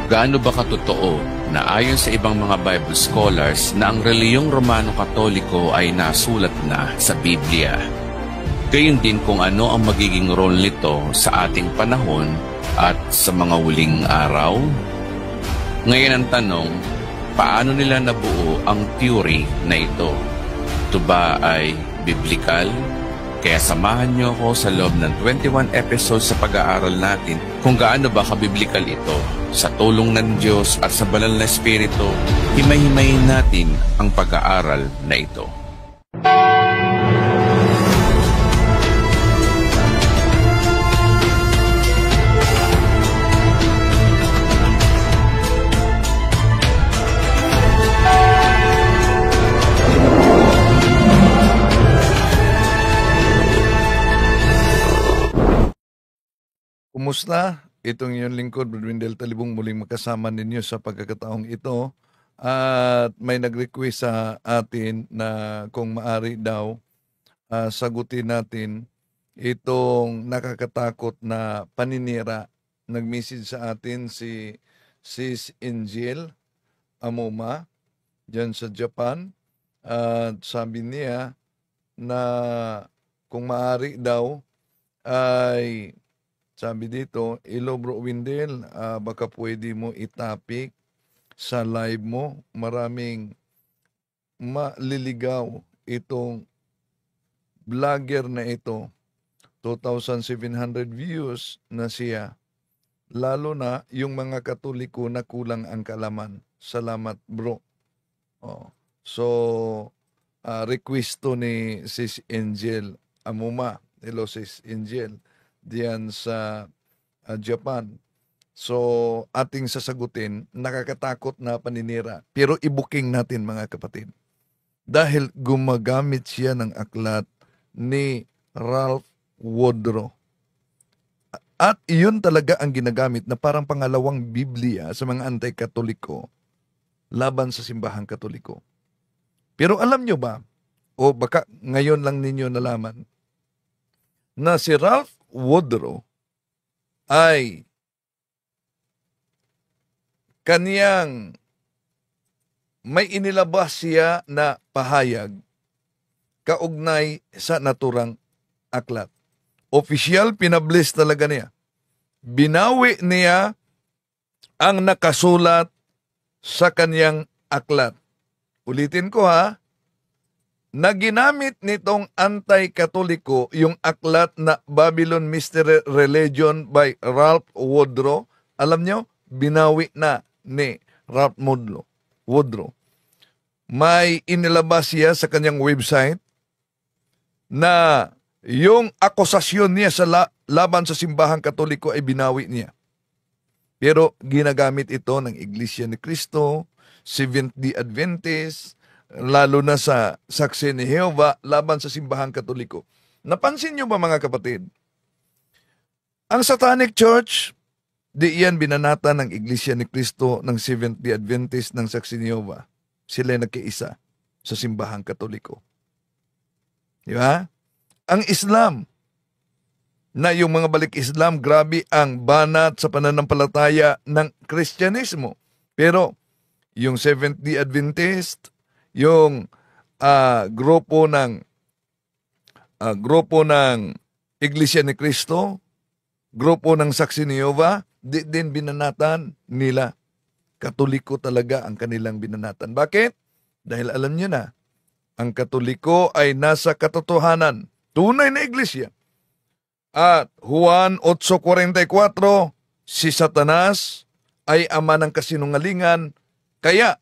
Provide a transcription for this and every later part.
Gaano ba katotoo na ayon sa ibang mga Bible scholars na ang reliyong Romano-Katoliko ay nasulat na sa Biblia? Gayon din kung ano ang magiging role nito sa ating panahon at sa mga huling araw? Ngayon ang tanong, paano nila nabuo ang theory na ito? Ito ba ay biblical? Kaya samahan niyo ako sa loob ng 21 episodes sa pag-aaral natin kung gaano ba kabiblikal ito. Sa tulong ng Diyos at sa banal na Espiritu, himay-himayin natin ang pag-aaral na ito. Kumusta? Itong iyong lingkod, Brother Talibong, muling makasama ninyo sa pagkakataong ito. At may nag-request sa atin na kung maari daw, sagutin natin itong nakakatakot na paninira. Nag-message sa atin si Sis Angel Amoma, dyan sa Japan. At sabi niya na kung maari daw ay... Sabi dito, hello Bro Windel, baka pwede mo itapik sa live mo. Maraming maliligaw itong vlogger na ito. 2,700 views na siya. Lalo na yung mga Katoliko na kulang ang kalaman. Salamat bro. So, request to ni Sis Angel Amuma. Hello Sis Angel. Diyan sa Japan. So, ating sasagutin, nakakatakot na paninira. Pero i-booking natin mga kapatid. Dahil gumagamit siya ng aklat ni Ralph Woodrow. At iyon talaga ang ginagamit na parang pangalawang Biblia sa mga anti-Katoliko laban sa simbahang Katoliko. Pero alam nyo ba, o baka ngayon lang ninyo nalaman, na si Ralph Woodrow ay kaniyang may inilabas siya na pahayag kaugnay sa naturang aklat. Opisyal pinablis talaga niya. Binawi niya ang nakasulat sa kaniyang aklat. Ulitin ko ha, na ginamit nitong anti-Katoliko yung aklat na Babylon Mystery Religion by Ralph Woodrow. Alam nyo, binawi na ni Ralph Woodrow. May inilabas siya sa kanyang website na yung akusasyon niya sa laban sa simbahang Katoliko ay binawi niya. Pero ginagamit ito ng Iglesia ni Cristo, Seventh-day Adventist, lalo na sa Saksi ni Jehovah laban sa simbahang Katoliko. Napansin nyo ba mga kapatid? Ang Satanic Church, di yan binanata ng Iglesia ni Cristo, ng Seventh-day Adventist, ng Saksi ni Jehovah. Sila nagkaisa sa simbahang Katoliko. Di ba? Ang Islam, na yung mga balik Islam, grabe ang banat sa pananampalataya ng Kristyanismo. Pero yung Seventh-day Adventist, yung grupo ng Iglesia ni Cristo, grupo ng Saksi ni Jehovah, di din binanatan nila. Katoliko talaga ang kanilang binanatan. Bakit? Dahil alam niyo na, ang Katoliko ay nasa katotohanan, tunay na iglesia. At Juan 8:44, si Satanas ay ama ng kasinungalingan, kaya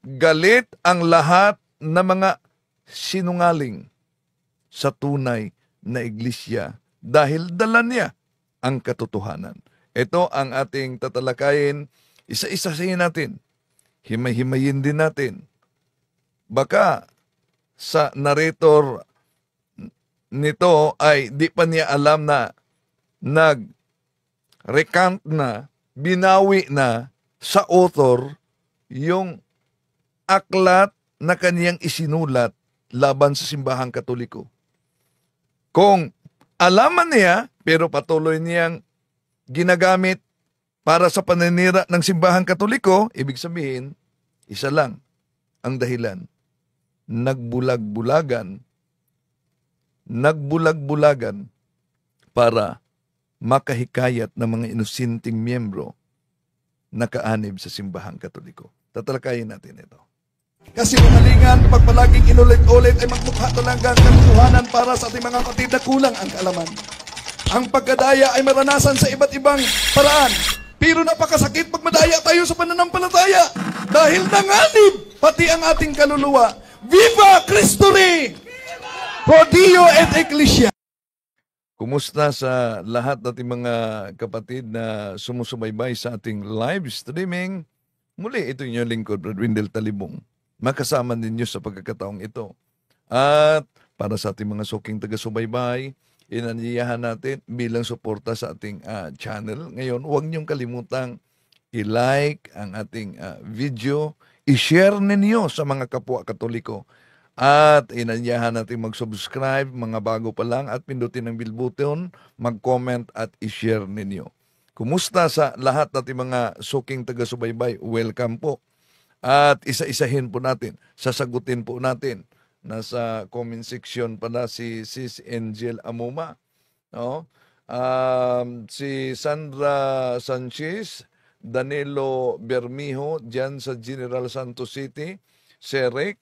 galit ang lahat ng mga sinungaling sa tunay na iglesia dahil dala niya ang katotohanan. Ito ang ating tatalakayin, isa-isahin natin, himay-himayin din natin. Baka sa narrator nito ay di pa niya alam na nag-recant na, binawi na sa author yung aklat na kaniyang isinulat laban sa simbahang Katoliko. Kung alaman niya, pero patuloy niyang ginagamit para sa paninira ng simbahang Katoliko, ibig sabihin, isa lang ang dahilan. Nagbulag-bulagan para makahikayat ng mga inosenteng miyembro na kaanib sa simbahang Katoliko. Tatalakayin natin ito. Kasinungalingan, pag palaging inulit-ulit ay magmukha talagang katotohanan para sa ating mga kapatid na kulang ang kaalaman. Ang pagkadaya ay maranasan sa iba't ibang paraan. Pero napakasakit pag madaya tayo sa pananampalataya dahil nanganib pati ang ating kaluluwa. Viva Cristo Rey! Pro Dio et Ecclesia! Kumusta sa lahat nating mga kapatid na sumusubaybay sa ating live streaming? Muli, ito yung lingkod, Brad Wendell Talibong. Makasama ninyo sa pagkakataong ito. At para sa ating mga suking taga-subaybay, inanyayahan natin bilang suporta sa ating channel. Ngayon, huwag niyong kalimutang i-like ang ating video, i-share ninyo sa mga kapwa Katoliko. At inanyayahan natin mag-subscribe, mga bago pa lang, at pindutin ang bell button, mag-comment at i-share ninyo. Kumusta sa lahat nating mga suking taga-subaybay? Welcome po. At isa-isahin po natin, sasagutin po natin. Nasa comment section pala si Sis Angel Amuma, no? Si Sandra Sanchez, Danilo Bermijo diyan sa General Santos City, Serek,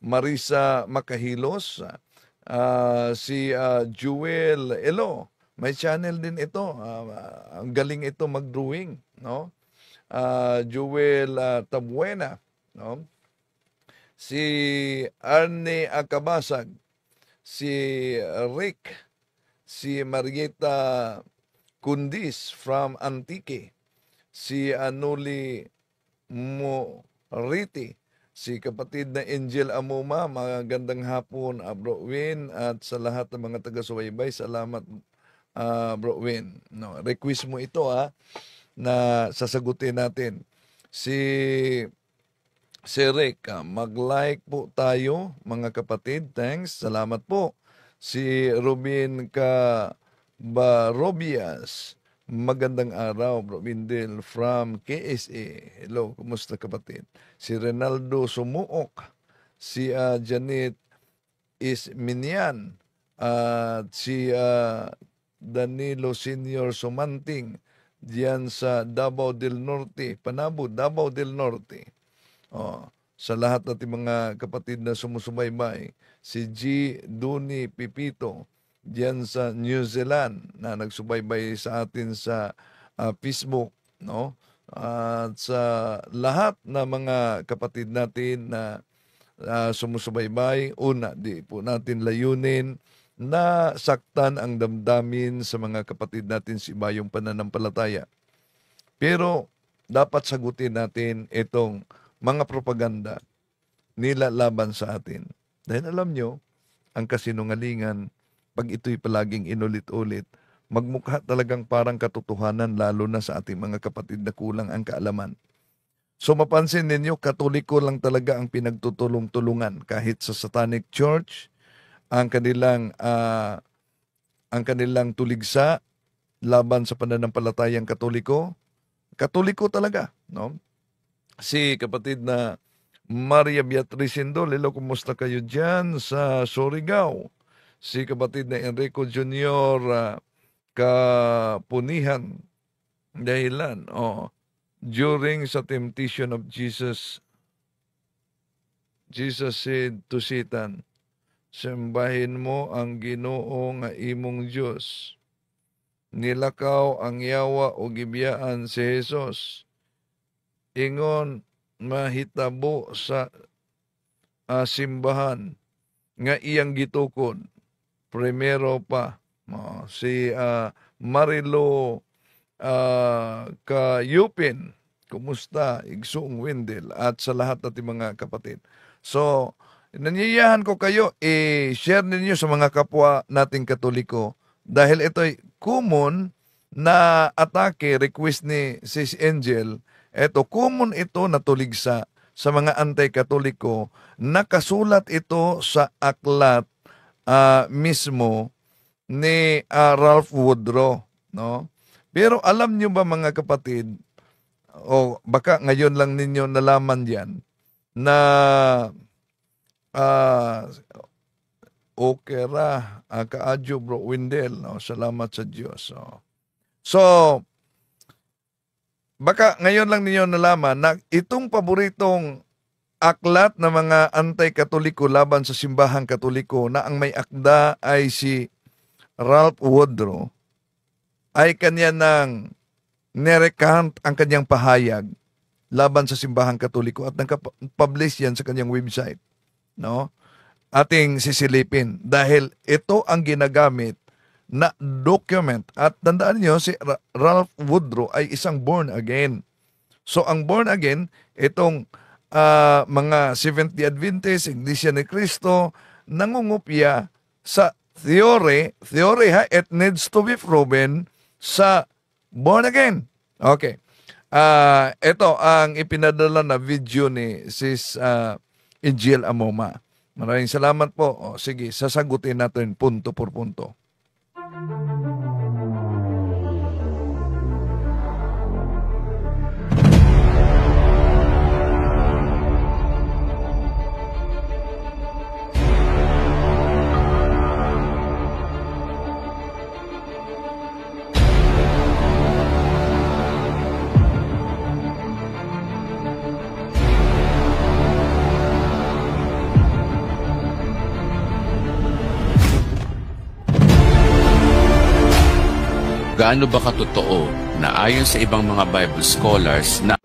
Marisa Makahilos, si Jewel Elo, may channel din ito, ang galing ito mag-drawing, no? Jewel Tabuena, no? Si Arne Akabasag, si Rick, si Marieta Kundis from Antique, si Anuli Moriti, si kapatid na Angel Amuma. Magandang hapon, Bro Win, at sa lahat ng mga taga-subaybay, salamat, Bro Win. No, request mo ito na sasagutin natin. Si Rick, mag-like po tayo mga kapatid. Thanks, salamat po. Si Robin Barobias, magandang araw, Bro Windel from KSA. Hello, kumusta kapatid? Si Renaldo Sumuok, si Janet Isminian, at si Danilo Senior Sumanting, diyan sa Davao del Norte, Panabo, Davao del Norte. Sa lahat natin mga kapatid na sumusubaybay, si G. Duni Pipito, diyan sa New Zealand, na nagsubaybay sa atin sa Facebook, no? At sa lahat na mga kapatid natin na sumusubaybay, una, di po natin layunin na saktan ang damdamin sa mga kapatid natin sa ibayong pananampalataya. Pero dapat sagutin natin itong mga propaganda nila laban sa atin. Dahil alam nyo, ang kasinungalingan, pag ito'y palaging inulit-ulit, magmukha talagang parang katotohanan, lalo na sa ating mga kapatid na kulang ang kaalaman. So mapansin ninyo, Katoliko lang talaga ang pinagtutulong-tulungan. Kahit sa Satanic Church, ang kanilang tuligsa laban sa pananampalatayang Katoliko, Katoliko talaga, no? Si kapatid na Maria Beatriz Indol, hello, kumusta kayo dyan sa Surigao? Si kapatid na Enrico Jr. Kapunihan, dahilan, during sa temptation of Jesus said to Satan, sambahin mo ang Ginoo nga imong Diyos. Nilakaw ang yawa o gibiyaan si Jesus. Ingon mahitabo sa simbahan nga iyang gitukod. Primero pa, si Marilo Kayupin, kumusta, Igsoong Wendell, at sa lahat natin mga kapatid. So, nanyayahan ko kayo, i-share ninyo sa mga kapwa nating Katoliko dahil ito'y common na atake, request ni Sis Angel. Ito, common ito na tuligsa sa mga anti-Katoliko. Nakasulat ito sa aklat mismo ni Ralph Woodrow, no? Pero alam nyo ba mga kapatid, o baka ngayon lang ninyo nalaman yan, na okay ra, kaadyo bro Windel, no? Salamat sa Diyos. So, baka ngayon lang ninyo nalaman na itong paboritong aklat na mga anti-katoliko laban sa simbahang katoliko na ang may akda ay si Ralph Woodrow, ay kanya nang nerekant ang kanyang pahayag laban sa simbahang katoliko at nagka-publish yan sa kanyang website. No? Ating sisilipin dahil ito ang ginagamit na document. At tandaan niyo, si Ralph Woodrow ay isang born again. So ang born again, itong mga Seventh-day Adventist, Iglesia ni Cristo, nangungupya sa theory ha, it needs to be proven sa born again. Okay. Ito ang ipinadala na video ni Sis Angel Amoma. Maraming salamat po. Sige, sasagutin natin punto por punto. Gaano ba katotoo na ayon sa ibang mga Bible scholars na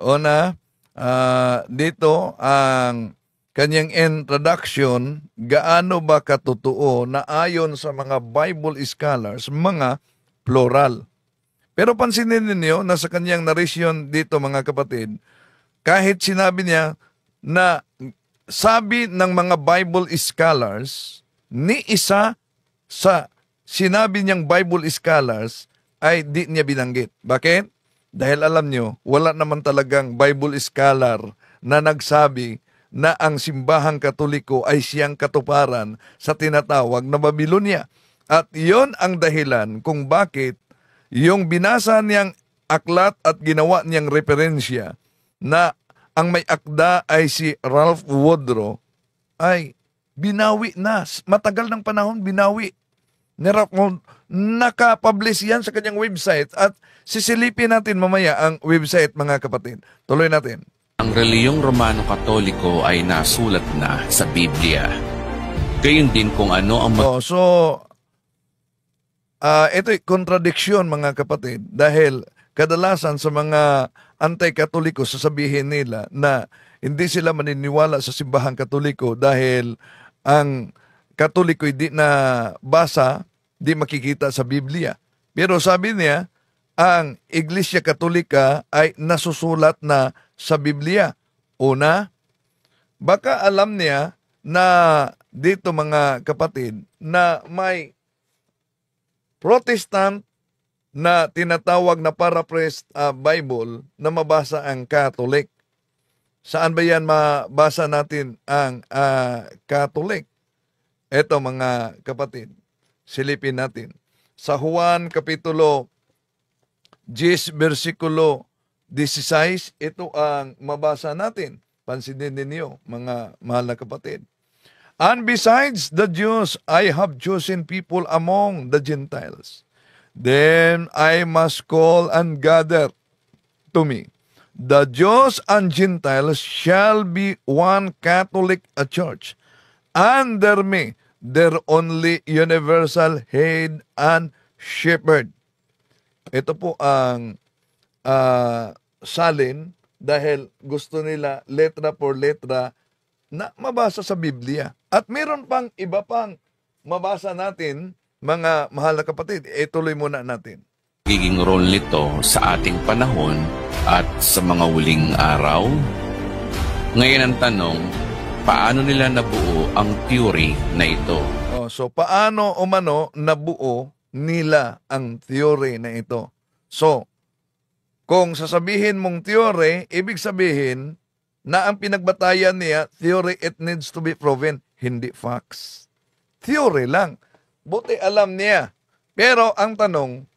dito ang kanyang introduction, gaano ba katotoo na ayon sa mga Bible scholars, mga plural. Pero pansinin ninyo na sa kanyang narration dito mga kapatid, kahit sinabi niya na sabi ng mga Bible scholars, ni isa sa sinabi niyang Bible scholars ay di niya binanggit. Bakit? Dahil alam nyo, wala naman talagang Bible scholar na nagsabi na ang simbahang katoliko ay siyang katuparan sa tinatawag na Babylonia. At yon ang dahilan kung bakit yung binasa niyang aklat at ginawa niyang referensya na ang may akda ay si Ralph Woodrow ay binawi na. Matagal ng panahon binawi. Naka-publish yan sa kanyang website at sisilipin natin mamaya ang website mga kapatid. Tuloy natin. ang reliyong Romano-Katoliko ay nasulat na sa Biblia. Gayon din kung ano ang ito'y kontradiksyon mga kapatid dahil kadalasan sa mga anti-Katoliko sasabihin nila na hindi sila maniniwala sa simbahang Katoliko dahil ang Katoliko hindi na basa, di makikita sa Biblia. Pero sabi niya, ang Iglesia Katolika ay nasusulat na sa Biblia. Una, baka alam niya na dito mga kapatid na may Protestant na tinatawag na paraphrased Bible na mabasa ang Catholic. Saan ba yan mabasa natin ang Catholic? Ito mga kapatid, silipin natin. Sa Juan Kapitulo 10, versikulo 16, ito ang mabasa natin. Pansinin ninyo, mga mahal na kapatid. And besides the Jews, I have chosen people among the Gentiles. Then I must call and gather to me. The Jews and Gentiles shall be one Catholic church. Under me, their only universal head and shepherd. Ito po ang salin dahil gusto nila letra por letra na mabasa sa Biblia. At meron pang iba pang mabasa natin, mga mahal na kapatid. Ituloy muna natin. Magiging role nito sa ating panahon at sa mga huling araw? Ngayon ang tanong, paano nila nabuo ang theory na ito? So, paano umano nabuo nila ang theory na ito? So, kung sasabihin mong theory, ibig sabihin na ang pinagbatayan niya, theory, it needs to be proven, hindi facts. Theory lang. Buti alam niya. Pero ang tanong,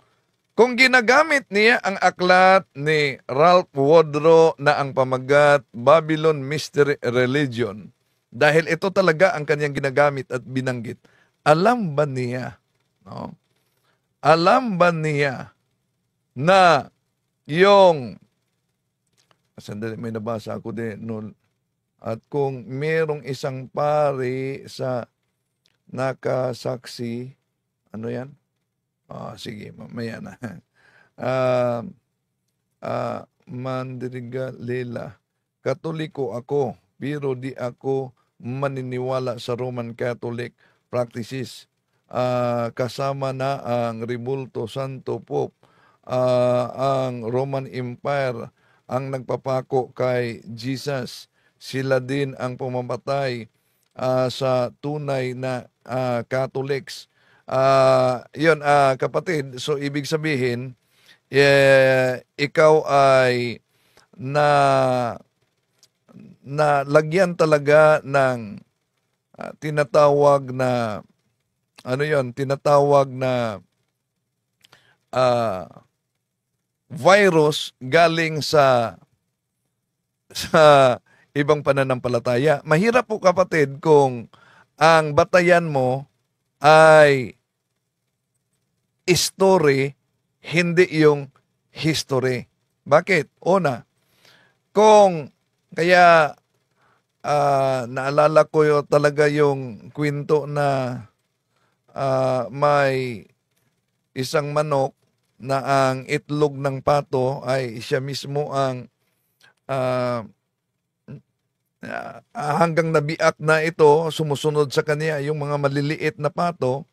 Kung ginagamit niya ang aklat ni Ralph Wodro na ang pamagat Babylon Mystery Religion, dahil ito talaga ang kanyang ginagamit at binanggit, alam ba niya, no? Alam ba niya na yung, sandali, may nabasa ako din, no? At kung merong isang pari sa nakasaksi, ano yan? Sige, mamaya na. Mandiriga Lela, Katoliko ako, pero di ako maniniwala sa Roman Catholic practices. Kasama na ang Rebulto Santo Pope, ang Roman Empire, ang nagpapako kay Jesus. Sila din ang pumamatay sa tunay na Catholics. Yun, kapatid, so ibig sabihin, ikaw ay lagyan talaga ng tinatawag na, ano yun, tinatawag na virus galing sa ibang pananampalataya. Mahirap po, kapatid, kung ang batayan mo ay story, hindi yung history. Bakit? Una, kung kaya naalala ko talaga yung kwento na may isang manok na ang itlog ng pato ay siya mismo ang hanggang nabiak na ito, sumusunod sa kanya yung mga maliliit na pato.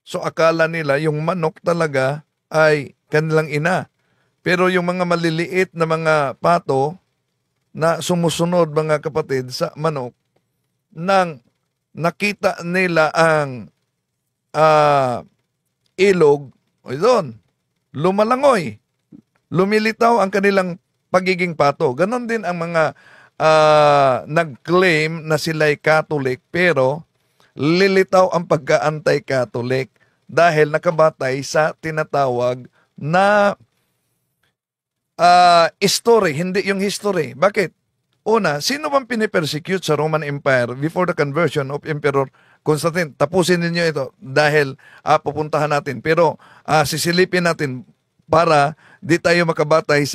So akala nila yung manok talaga ay kanilang ina. Pero yung mga maliliit na mga pato na sumusunod, mga kapatid, sa manok, nang nakita nila ang ilog, o doon, lumalangoy, lumilitaw ang kanilang pagiging pato. Ganon din ang mga nag-claim na sila'y Catholic, pero lilitaw ang pagka-anti-Catholic dahil nakabatay sa tinatawag na story, hindi yung history. Bakit? Una, sino bang pinipersecute sa Roman Empire before the conversion of Emperor Constantine? Tapusin ninyo ito dahil pupuntahan natin. Pero sisilipin natin para di tayo nagbatay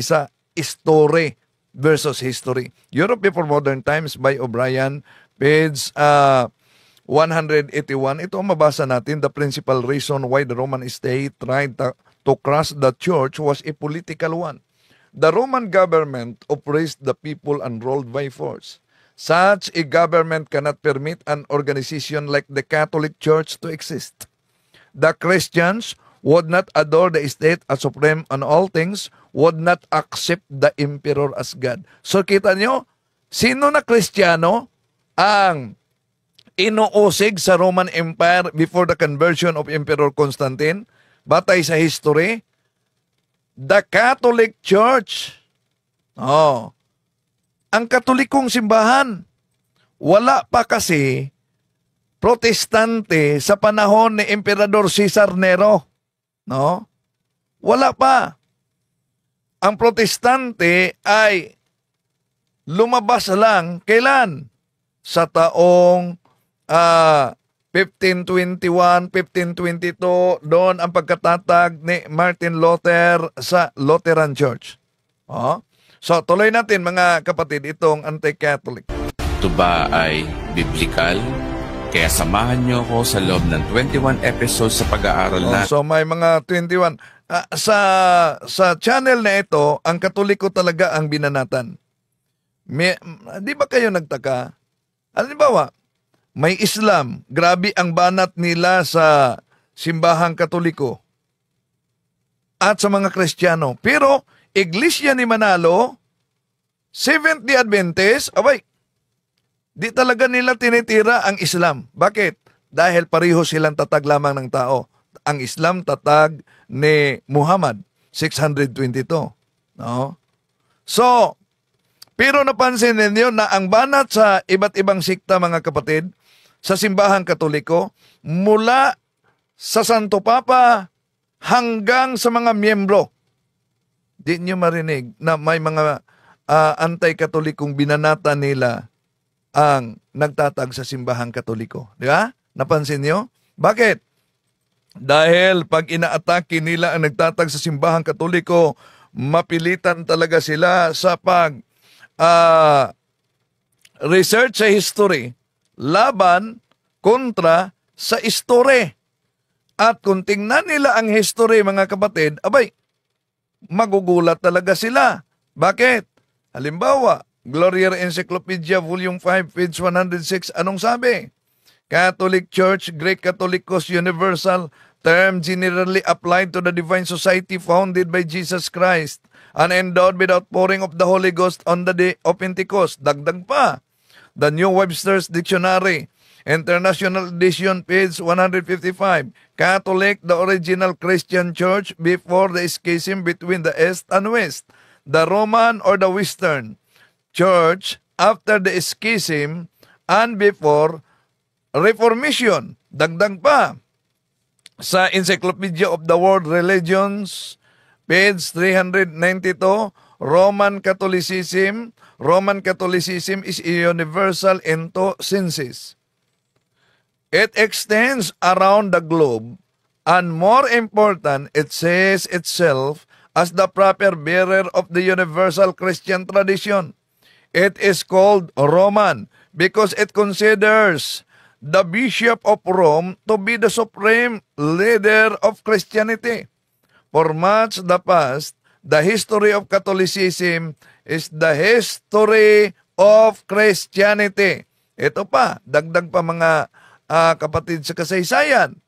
sa story versus history. Europe Before Modern Times by O'Brien, page 181. Ito ang mabasa natin. The principal reason why the Roman state tried to crush the church was a political one. The Roman government oppressed the people and ruled by force. Such a government cannot permit an organization like the Catholic Church to exist. The Christians would not adore the state as supreme on all things, would not accept the emperor as God. So kita nyo, sino na Kristiyano ang inuusig sa Roman Empire before the conversion of Emperor Constantine? Batay sa history, the Catholic Church. Ang Katolikong simbahan. Wala pa kasi Protestante sa panahon ni Emperador Cesar Nero. No? Wala pa. Ang Protestante ay lumabas lang kailan? Sa taong 1521, 1522, doon ang pagkatatag ni Martin Luther sa Lutheran Church. So tuloy natin, mga kapatid, itong anti-Catholic. Ito ba ay biblical? Kaya samahan niyo ako sa loob ng 21 episodes sa pag-aaral natin. So may mga 21. Sa channel na ito, ang Katoliko talaga ang binanatan. Di ba kayo nagtaka? Halimbawa, may Islam, grabe ang banat nila sa simbahang Katoliko at sa mga Kristiyano. Pero, Iglesia ni Manalo, Seventh-day Adventist, di talaga nila tinitira ang Islam. Bakit? Dahil pareho silang tatag lamang ng tao. Ang Islam tatag ni Muhammad, 622. No? So, pero napansin ninyo na ang banat sa iba't ibang sikta, mga kapatid, sa simbahang Katoliko, mula sa Santo Papa hanggang sa mga miyembro. Di nyo marinig na may mga anti-katolikong binanata nila ang nagtatag sa simbahang katoliko. Di ba? Napansin nyo? Bakit? Dahil pag inaatake nila ang nagtatag sa simbahang katoliko, mapilitan talaga sila sa research sa history laban kontra sa history. At kung tingnan nila ang history, mga kapatid, abay, magugulat talaga sila. Bakit? Halimbawa, Gloriae Encyclopedia Volume 5, page 106, anong sabi? Catholic Church, Greek Catholicos Universal, term generally applied to the divine society founded by Jesus Christ and endowed with outpouring of the Holy Ghost on the day of Pentecost. Dagdag pa, the New Webster's Dictionary, International Edition, page 155. Catholic, the original Christian church before the schism between the East and West. The Roman or the Western church after the schism and before Reformation. Dagdag pa, sa Encyclopedia of the World Religions, page 392, Roman Catholicism is universal in two senses. It extends around the globe, and more important, it sees itself as the proper bearer of the universal Christian tradition. It is called Roman because it considers the Bishop of Rome to be the supreme leader of Christianity. For much the past, the history of Catholicism is the history of Christianity. Ito pa, dagdag pa mga kapatid sa kasaysayan.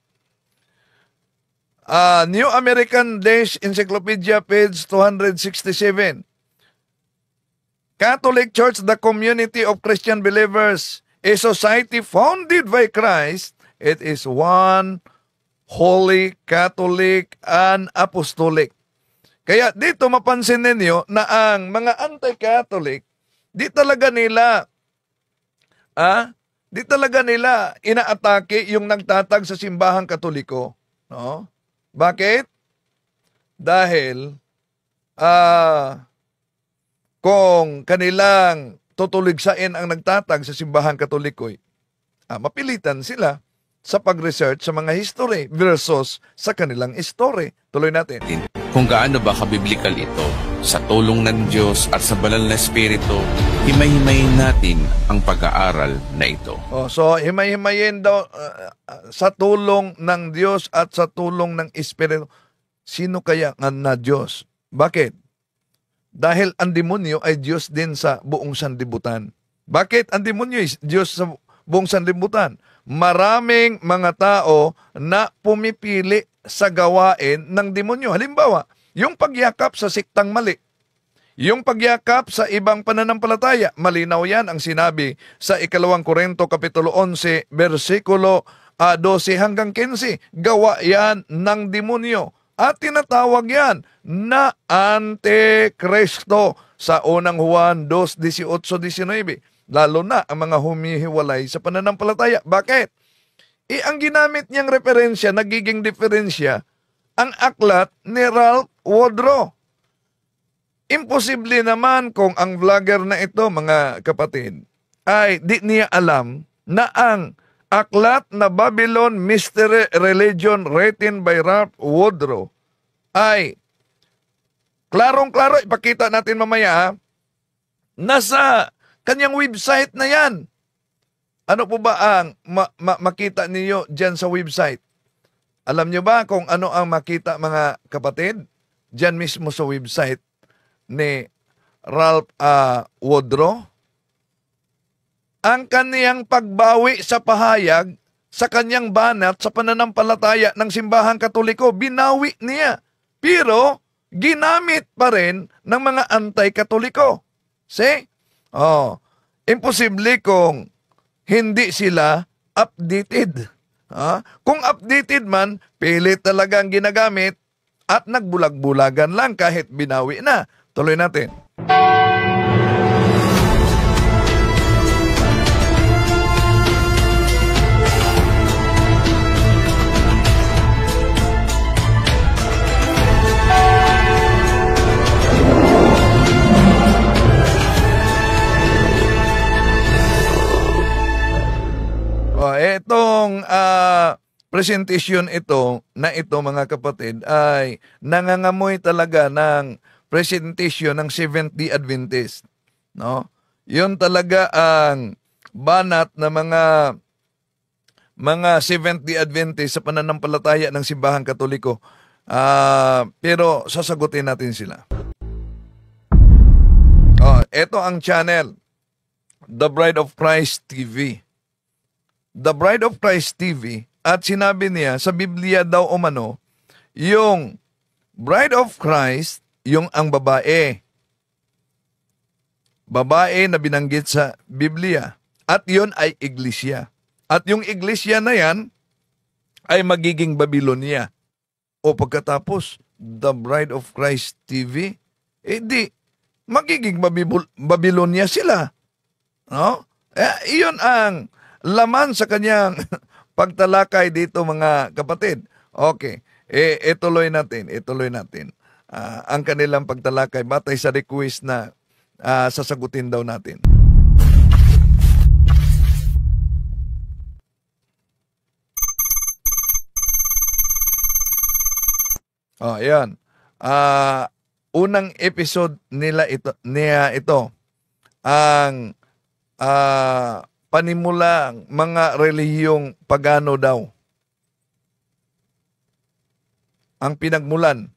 New American Dash Encyclopedia, page 267. Catholic Church, the community of Christian believers, a society founded by Christ. It is one, holy, Catholic, and apostolic. Kaya dito mapansin ninyo na ang mga anti-Catholic, di talaga nila inaatake yung nagtatag sa simbahang katoliko. No? Bakit? Dahil kung kanilang tutuligsain ang nagtatag sa simbahang katoliko, mapilitan sila sa pag-research sa mga history versus sa kanilang history. Tuloy natin. Kung gaano ba kabiblikal ito, sa tulong ng Diyos at sa banal na Espiritu, himay-himayin natin ang pag-aaral na ito. So, himay-himayin daw sa tulong ng Diyos at sa tulong ng Espiritu. Sino kaya nga na Diyos? Bakit? Dahil ang demonyo ay Diyos din sa buong sanlibutan. Bakit ang demonyo ay Diyos sa buong sanlibutan? Maraming mga tao na pumipili sa gawain ng demonyo. Halimbawa, yung pagyakap sa siktang mali, yung pagyakap sa ibang pananampalataya, malinaw yan ang sinabi sa 2 Korinto Kapitulo 11, versikulo 12 hanggang 15. Gawa yan ng demonyo at tinatawag yan na Antikristo sa unang Juan 2:18-19. Lalo na ang mga humihiwalay sa pananampalataya. Bakit? Ang ginamit niyang referensya, nagiging diferensya, ang aklat ni Ralph Woodrow. Imposible naman kung ang vlogger na ito, mga kapatid, ay di niya alam na ang aklat na Babylon Mystery Religion written by Ralph Woodrow ay klarong-klaro, ipakita natin mamaya, nasa kanyang website na yan. Ano po ba ang makita niyo dyan sa website? Alam niyo ba kung ano ang makita, mga kapatid? Dyan mismo sa website ni Ralph Woodrow. Ang kaniyang pagbawi sa pahayag sa kanyang banat sa pananampalataya ng simbahang katoliko, binawi niya. Pero ginamit pa rin ng mga anti-katoliko. See? Imposible kung hindi sila updated. Kung updated man, pilit talagang ginagamit at nagbulag-bulagan lang kahit binawi na. Tuloy natin. presentation ito mga kapatid ay nangangamoy talaga ng presentation ng Seventh-day Adventist, no? Yun talaga ang banat na mga Seventh-day Adventist sa pananampalataya ng Simbahang Katoliko. Pero sasagutin natin sila. Ito ang channel, The Bride of Christ TV. The Bride of Christ TV, at sinabi niya sa Biblia daw umano, yung Bride of Christ, yung ang babae. Babae na binanggit sa Biblia. At yun ay iglesia. At yung iglesia na yan ay magiging Babylonia. O pagkatapos, The Bride of Christ TV, di, magiging Babylonia sila. No? Iyon ang laman sa kanyang pagtalakay dito mga kapatid. Okay, ituloy natin. Ang kanilang pagtalakay batay sa request na sasagutin daw natin. Ayan. Unang episode niya ito ang panimulang mga relihiyong pagano daw ang pinagmulan.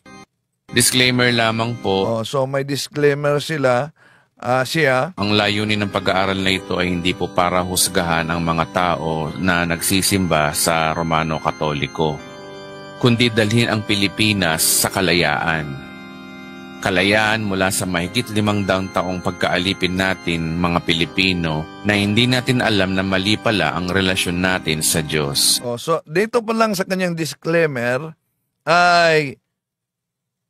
Disclaimer lamang po. So may disclaimer siya. Ang layunin ng pag-aaral na ito ay hindi po para husgahan ang mga tao na nagsisimba sa Romano Katoliko, kundi dalhin ang Pilipinas sa kalayaan. Kalayaan mula sa mahigit 500 taong pagkaalipin natin mga Pilipino na hindi natin alam na mali pala ang relasyon natin sa Diyos. So dito pa lang sa kanyang disclaimer ay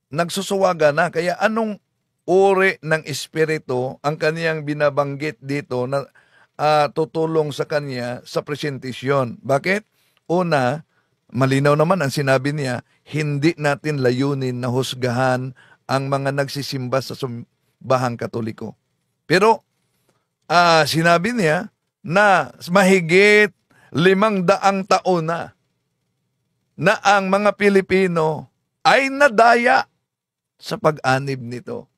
nagsusuwaga na. Kaya anong uri ng espiritu ang kaniyang binabanggit dito na tutulong sa kanya sa presentasyon? Bakit? Una, malinaw naman ang sinabi niya, hindi natin layunin na husgahan ang mga nagsisimba sa Simbahang Katoliko. Pero sinabi niya na mahigit 500 taon na ang mga Pilipino ay nadaya sa pag-anib nito.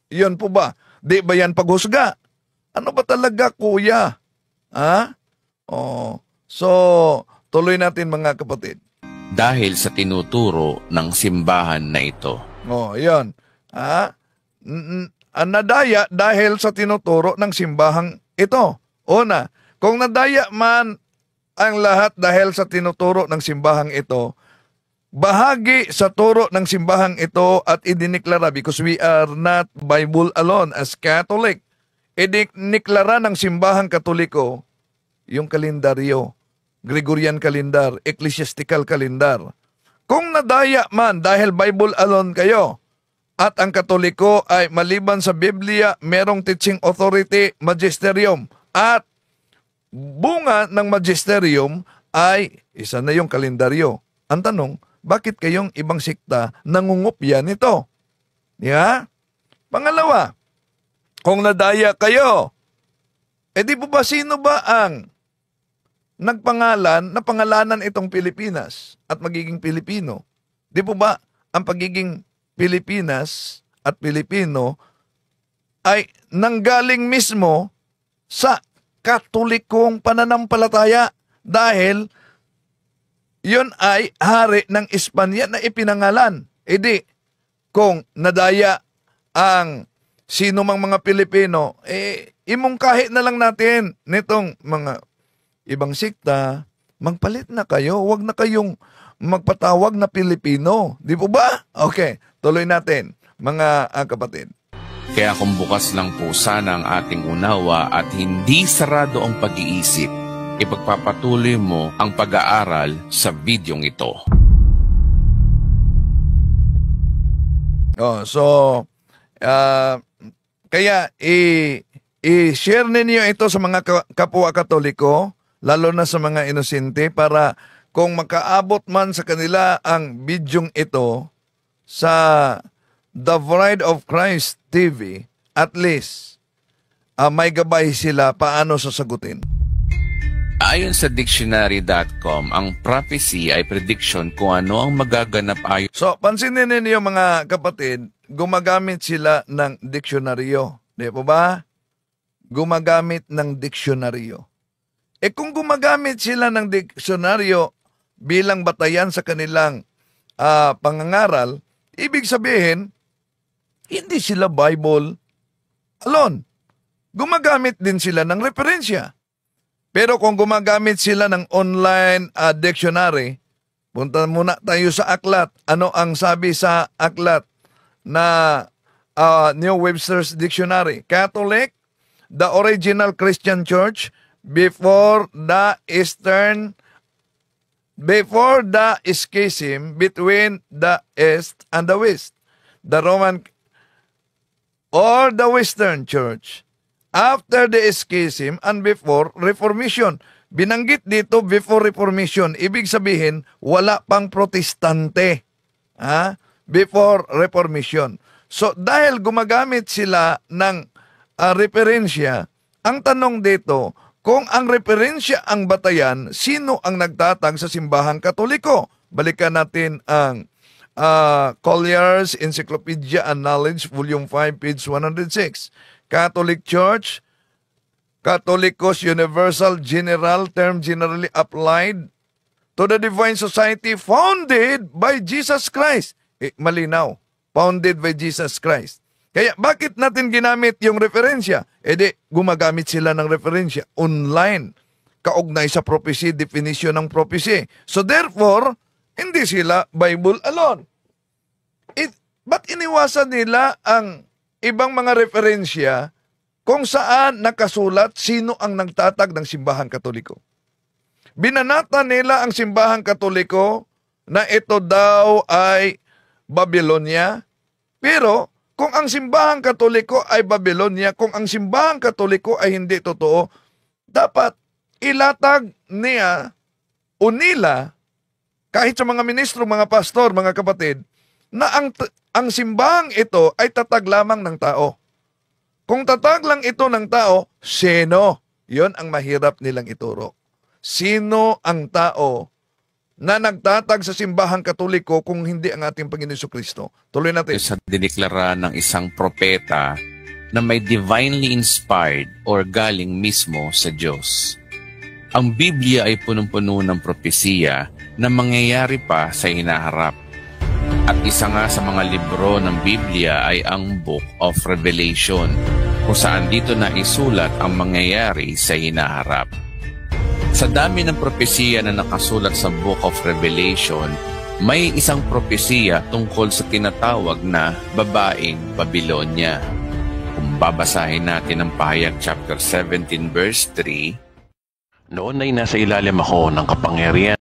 Iyon po ba? Di ba yan paghusga? Ano ba talaga, kuya? So, tuloy natin mga kapatid. Dahil sa tinuturo ng simbahan na ito. Yan. Nadaya dahil sa tinuturo ng simbahang ito. Una, kung nadaya man ang lahat dahil sa tinuturo ng simbahang ito, bahagi sa turo ng simbahang ito at idiniklara, because we are not Bible alone as Catholic, idiniklara ng simbahang Katoliko yung kalendaryo, Gregorian calendar, ecclesiastical calendar. Kung nadaya man dahil Bible alone kayo, at ang Katoliko ay maliban sa Biblia, merong teaching authority, magisterium, at bunga ng magisterium ay isa na yung kalendaryo. Ang tanong, bakit kayong ibang sikta nangungupya nito? Yeah? Pangalawa, kung nadaya kayo, di po ba sino ba ang nagpangalan na pangalanan itong Pilipinas at magiging Pilipino? Di po ba ang pagiging Pilipinas at Pilipino ay nanggaling mismo sa Katolikong pananampalataya dahil yun ay hari ng Espanya na ipinangalan. Kung nadaya ang sino mang mga Pilipino, imungkahi na lang natin nitong mga ibang sikta, magpalit na kayo, huwag na kayong magpatawag na Pilipino. Di po ba? Okay, tuloy natin, mga kapatid. Kaya kung bukas lang po sana ang ating unawa at hindi sarado ang pag-iisip, ipagpapatuloy mo ang pag-aaral sa videong ito. Kaya i-share ninyo ito sa mga kapwa Katoliko, lalo na sa mga inosente, para kung makaabot man sa kanila ang bidyong ito sa The Bride of Christ TV, at least may gabay sila paano sasagutin. Ayon sa dictionary.com, ang prophecy ay prediction kung ano ang magaganap ayon. So, pansinin ninyo mga kapatid, gumagamit sila ng diksyonaryo. Di po ba? Gumagamit ng diksyonaryo. Kung gumagamit sila ng diksyonaryo bilang batayan sa kanilang pangangaral, ibig sabihin, hindi sila Bible alone. Gumagamit din sila ng referensya. Pero kung gumagamit sila ng online dictionary, punta muna tayo sa aklat. Ano ang sabi sa aklat na New Webster's Dictionary? Catholic, the original Christian Church before the schism between the East and the West, the Roman or the Western Church. After the schism and before Reformation. Binanggit dito before Reformation. Ibig sabihin, wala pang protestante. Before Reformation. So, dahil gumagamit sila ng referensya, ang tanong dito, kung ang referensya ang batayan, sino ang nagtatag sa simbahang Katoliko? Balikan natin ang Collier's Encyclopedia and Knowledge, Volume 5, page 106. Catholic Church, Catholicos Universal General, term generally applied to the Divine Society founded by Jesus Christ. Malinaw, founded by Jesus Christ. Kaya bakit natin ginamit yung referensya? Gumagamit sila ng referensya online, kaugnay sa prophecy, definition ng prophecy. So therefore, hindi sila Bible alone. Ba't iniwasan nila ang ibang mga referensya kung saan nakasulat sino ang nagtatag ng simbahang Katoliko? Binanata nila ang simbahang Katoliko na ito daw ay Babylonia. Pero kung ang simbahang Katoliko ay Babylonia, kung ang simbahang Katoliko ay hindi totoo, dapat ilatag niya o nila, kahit sa mga ministro, mga pastor, mga kapatid, na ang simbahang ito ay tatag lamang ng tao. Kung tatag lang ito ng tao, sino? Yon ang mahirap nilang ituro. Sino ang tao na nagtatag sa simbahang Katoliko kung hindi ang ating Panginoon Jesucristo? Tuloy natin. Sa diniklara ng isang propeta na may divinely inspired or galing mismo sa Diyos. Ang Biblia ay punong-puno ng propesiya na mangyayari pa sa hinaharap. At isa nga sa mga libro ng Biblia ay ang Book of Revelation, kung saan dito na isulat ang mangyayari sa hinaharap. Sa dami ng propesiya na nakasulat sa Book of Revelation, may isang propesiya tungkol sa tinatawag na babaeng Babylonia. Kung babasahin natin ang Pahayag chapter 17 verse 3, noon ay nasa ilalim ako ng kapangyarihan